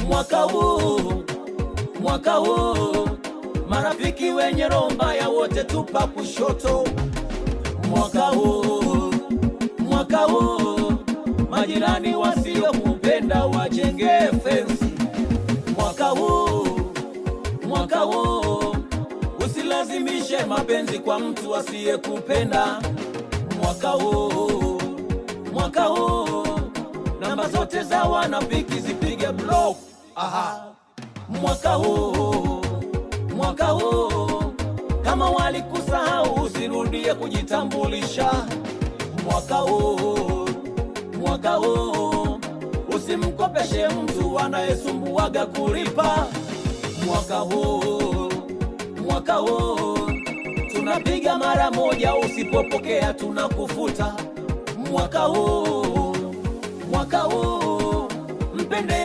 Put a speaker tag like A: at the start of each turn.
A: Mwaka huu marafiki wenye roho mbaya wote tupa kushoto. Mwaka huu majirani wasiokupenda wajenge fensi. Mwaka huu usilazimishe mapenzi kwa mtu asiyekupenda. Mwaka huu namba zote za wanafiki zipige block. Mwaka huu kama walikusahau usirudie kujitambulisha. Mwaka huu usimkopeshe mtu anayesumbuaga kulipa. Mwaka huu tunapiga mara moja, usipopokea tunakufuta. Mwaka huu mpende